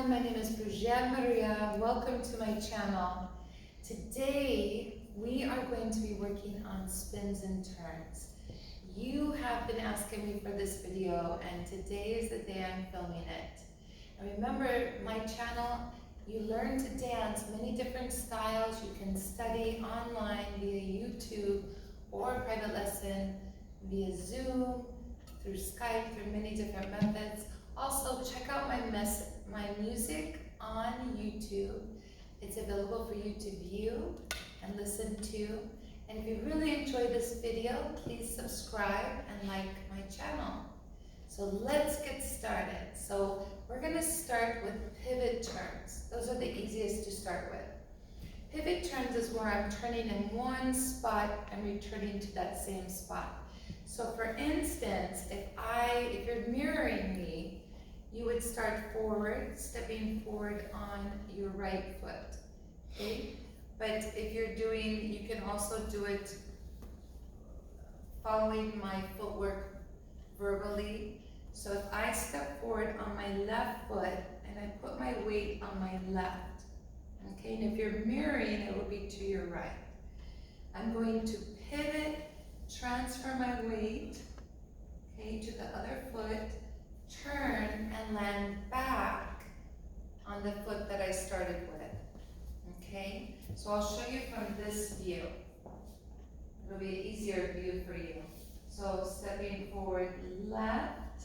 my name is Bridgette Maria. Welcome to my channel. Today we are going to be working on spins and turns. You have been asking me for this video and today is the day I'm filming it. And remember, my channel, you learn to dance many different styles. You can study online via YouTube or a private lesson via Zoom, through Skype, through many different methods. Also, check out my music on YouTube. It's available for you to view and listen to. And if you really enjoyed this video, please subscribe and like my channel. So let's get started. So we're gonna start with pivot turns. Those are the easiest to start with. Pivot turns is where I'm turning in one spot and returning to that same spot. So for instance, if you're mirroring me, you would start forward, stepping forward on your right foot, okay? But if you're doing, you can also do it following my footwork verbally. So if I step forward on my left foot and I put my weight on my left, okay? And if you're mirroring, it will be to your right. I'm going to pivot, transfer my weight, okay, to the other foot, turn and land back on the foot that I started with, okay? So I'll show you from this view. It'll be an easier view for you. So stepping forward left,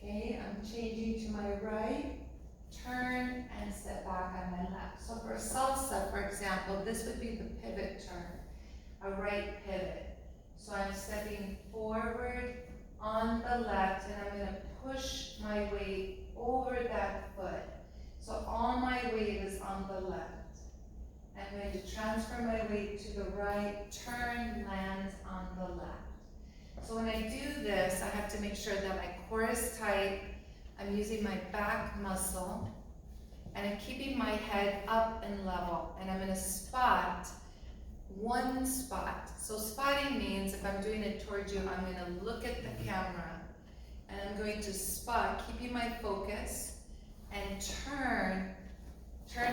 okay, I'm changing to my right, turn and step back on my left. So for salsa, for example, this would be the pivot turn, a right pivot. So I'm stepping forward on the left and I'm going to push my weight over that foot. So all my weight is on the left. I'm going to transfer my weight to the right, turn, land on the left. So when I do this, I have to make sure that my core is tight. I'm using my back muscle and I'm keeping my head up and level. And I'm going to spot one spot. So spotting means if I'm doing it towards you, I'm going to look at the camera and I'm going to spot, keeping my focus, and turn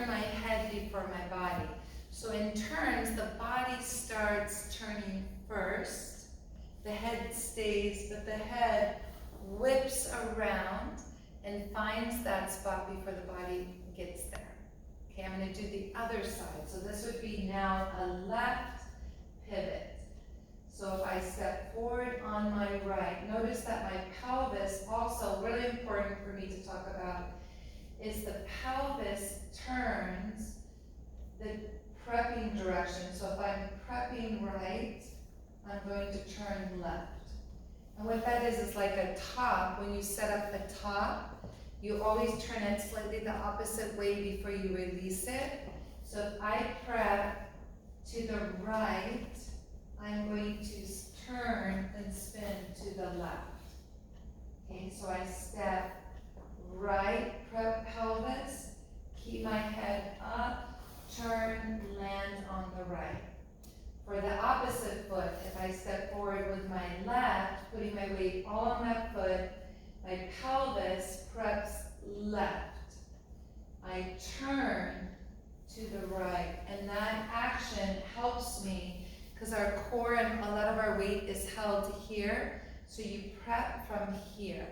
my head before my body. So in turns, the body starts turning first, the head stays, but the head whips around and finds that spot before the body gets there. Okay, I'm going to do the other side. So this would be now a left pivot. So if I step forward on my right, notice that my pelvis, also really important for me to talk about, is the pelvis turns the prepping direction. So if I'm prepping right, I'm going to turn left. And what that is like a top. When you set up the top, you always turn it slightly the opposite way before you release it. So if I prep to the right, I'm going to turn and spin to the left. Okay, so I step right, prep pelvis, keep my head up, turn, land on the right. For the opposite foot, if I step forward with my left, putting my weight all on that foot, my pelvis preps left. I turn to the right, and that action helps me because our core and a lot of our weight is held here. So you prep from here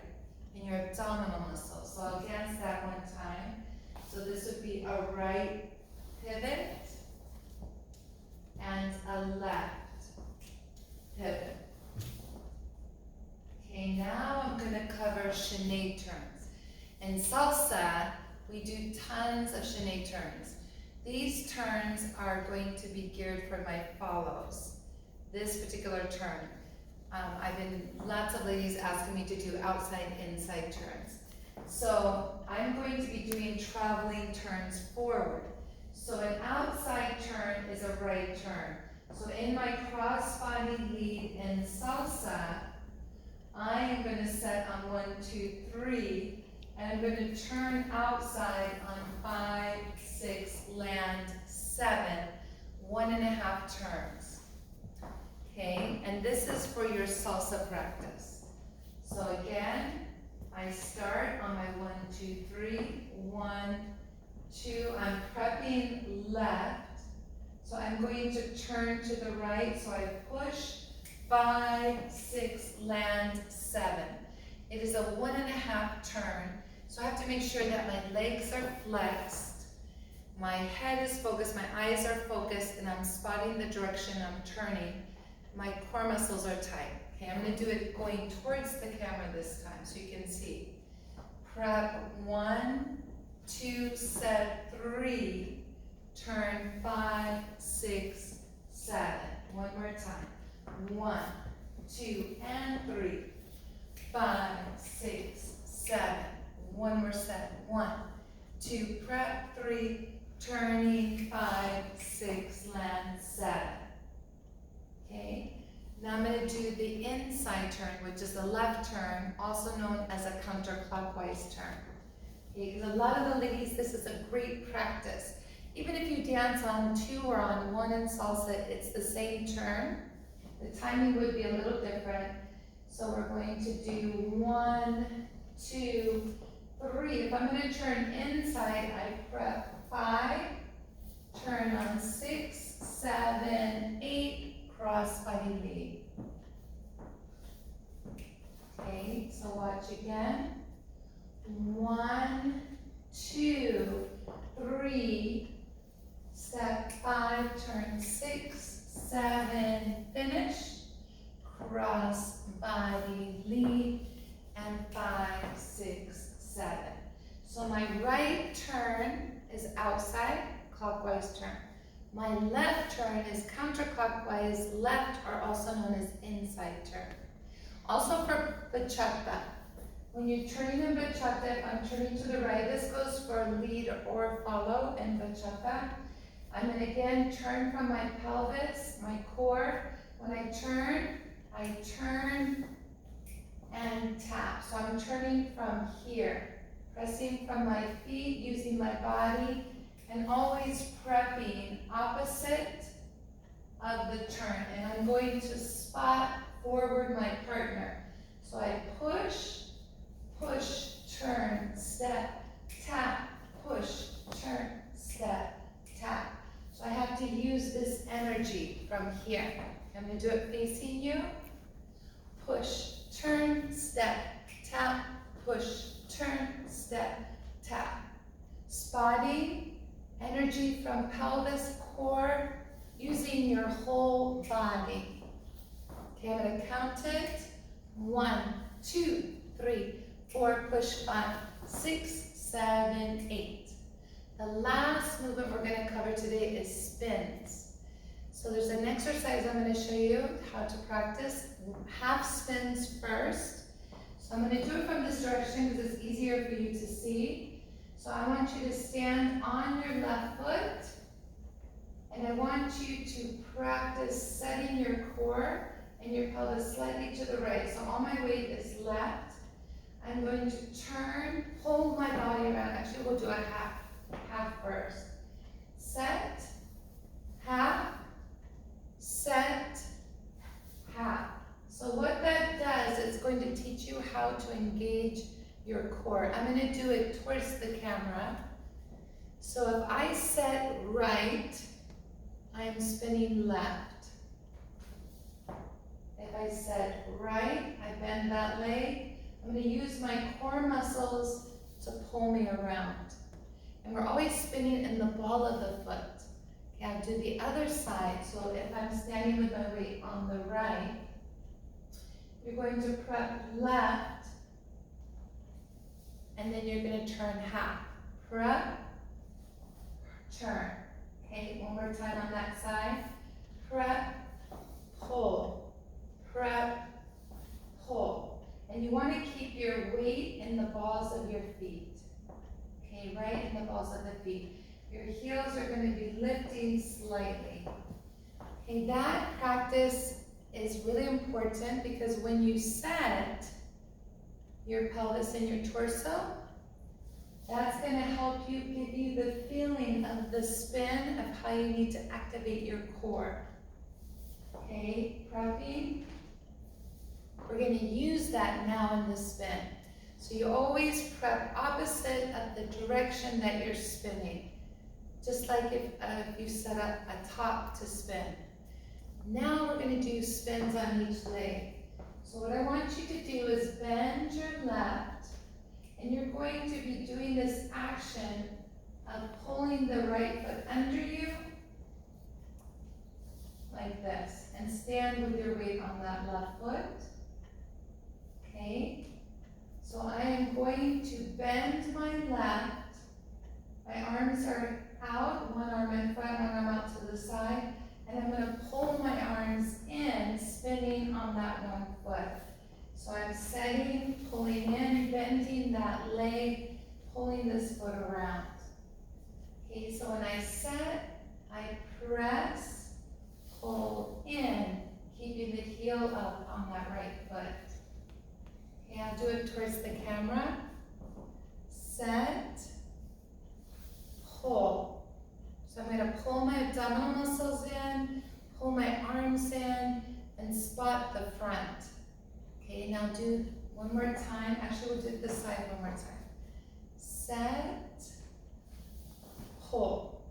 in your abdominal muscles. So I'll dance that one time. So this would be a right pivot and a left pivot. Okay, now I'm going to cover Chaine turns. In salsa, we do tons of Chaine turns. These turns are going to be geared for my follows. This particular turn, lots of ladies asking me to do outside, inside turns. So I'm going to be doing traveling turns forward. So an outside turn is a right turn. So in my cross-body lead in salsa, I am going to set on 1, 2, 3, and I'm going to turn outside on 5, 6, land 7, 1.5 turns. Okay, and this is for your salsa practice. So again, I start on my 1, 2, a 1.5 turn. So I have to make sure that my legs are flexed, my head is focused, my eyes are focused, and I'm spotting the direction I'm turning. My core muscles are tight. Okay, I'm gonna do it going towards the camera this time so you can see. Prep, 1, 2, set, 3, turn, 5, 6, 7. One more time. 1, 2, and 3, 5, 6, 7. One more set. 1, 2, prep, 3, turning, 5, 6, land, 7. Okay, now I'm going to do the inside turn, which is the left turn, also known as a counterclockwise turn. Okay, because a lot of the ladies, this is a great practice. Even if you dance on 2 or on 1 in salsa, it's the same turn. The timing would be a little different. So we're going to do 1, 2, 3. If I'm going to turn inside, I prep 5, turn on 6, 7, 8, cross body lead. Okay, so watch again. 1, 2, 3, step 5, turn 6, 7, finish, cross body lead, and 5, 6, 7. So my right turn is outside, clockwise turn. My left turn is counterclockwise left, or also known as inside turn. Also for bachata, when you're turning in bachata, if I'm turning to the right, this goes for lead or follow in bachata. I'm going to again turn from my pelvis, my core. When I turn and tap. So I'm turning from here, pressing from my feet, using my body, and always prepping opposite of the turn. And I'm going to spot forward my partner. So I push, push, turn, step, tap, push, turn, step, tap. So I have to use this energy from here. I'm going to do it facing you. Push, turn, step, tap, push, turn, step, tap. Spotting energy from pelvis, core, using your whole body. Okay, I'm going to count it. 1, 2, 3, 4, push, 5, 6, 7, 8. The last movement we're going to cover today is spins. So there's an exercise I'm going to show you how to practice half spins first. So I'm going to do it from this direction because it's easier for you to see. So I want you to stand on your left foot, and I want you to practice setting your core and your pelvis slightly to the right. So all my weight is left. I'm going to turn, hold my body around. Actually, we'll do a half first. Set, half, set, half. So what that does, it's going to teach you how to engage your core. I'm going to do it towards the camera. So if I set right, I am spinning left. If I set right, I bend that leg. I'm going to use my core muscles to pull me around. And we're always spinning in the ball of the foot. Okay, I'll do the other side. So if I'm standing with my weight on the right, you're going to prep left, and then you're going to turn half. Prep, turn. Okay, one more time on that side. Prep, pull. Prep, pull. And you want to keep your weight in the balls of your feet. Okay, right in the balls of the feet. Your heels are going to be lifting slightly. Okay, that practice is really important because when you set your pelvis and your torso, that's going to help you, give you the feeling of the spin of how you need to activate your core. Okay, prepping. We're going to use that now in the spin. So you always prep opposite of the direction that you're spinning. Just like if you set up a top to spin. Now we're going to do spins on each leg. So what I want you to do is bend your left. And you're going to be doing this action of pulling the right foot under you, like this, and stand with your weight on that left foot. Okay? So I am going to bend my left. My arms are out, one arm in front, one arm out to the side, and I'm going to pull my arms in, spinning on that one foot. So I'm setting, pulling in, bending that leg, pulling this foot around. Okay, so when I set, I press, pull in, keeping the heel up on that right foot. Okay, I'll do it towards the camera. Set, pull. So I'm going to pull my abdominal muscles in, pull my arms in, and spot the front. Okay, now do one more time. Actually, we'll do this side one more time. Set, pull.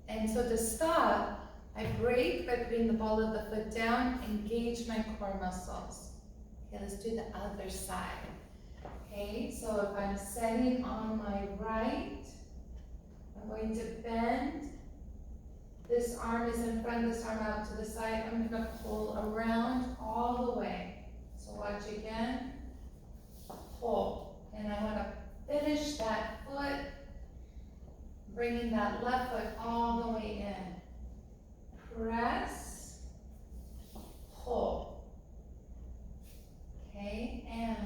And so to stop, I break by putting the ball of the foot down, engage my core muscles. Okay, let's do the other side. Okay, so if I'm setting on my right, I'm going to bend. This arm is in front, this arm out to the side. I'm going to pull around all the way. So watch again, pull. And I want to finish that foot, bringing that left foot all the way in. Press, pull. Okay, and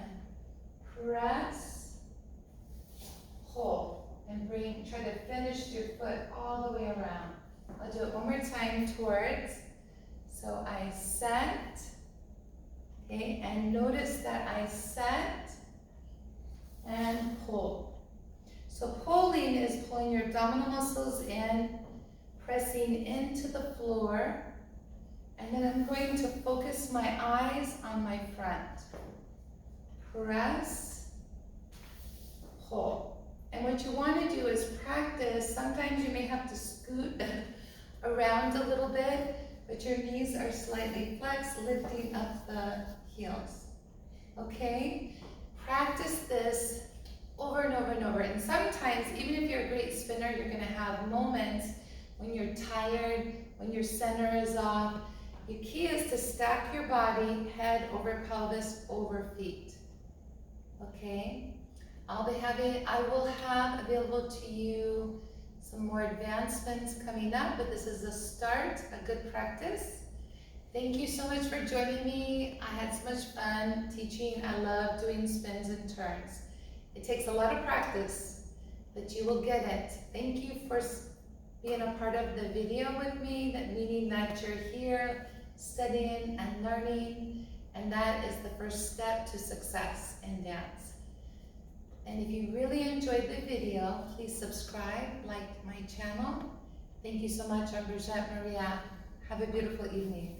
press, pull. And try to finish your foot all the way around. I'll do it one more time towards. So I set, okay, and notice that I set and pull. So pulling is pulling your abdominal muscles in, pressing into the floor, and then I'm going to focus my eyes on my front. Press, pull. And what you want to do is practice. Sometimes you may have to scoot around a little bit, but your knees are slightly flexed, lifting up the heels. Okay? Practice this over and over and over. And sometimes, even if you're a great spinner, you're going to have moments when you're tired, when your center is off. The key is to stack your body, head over pelvis, over feet. Okay? I will have available to you some more advanced spins coming up, but this is a start, a good practice. Thank you so much for joining me. I had so much fun teaching. I love doing spins and turns. It takes a lot of practice, but you will get it. Thank you for being a part of the video with me, meaning that you're here studying and learning, and that is the first step to success in dance. And if you really enjoyed the video, please subscribe, like my channel. Thank you so much. I'm Bridgette Maria. Have a beautiful evening.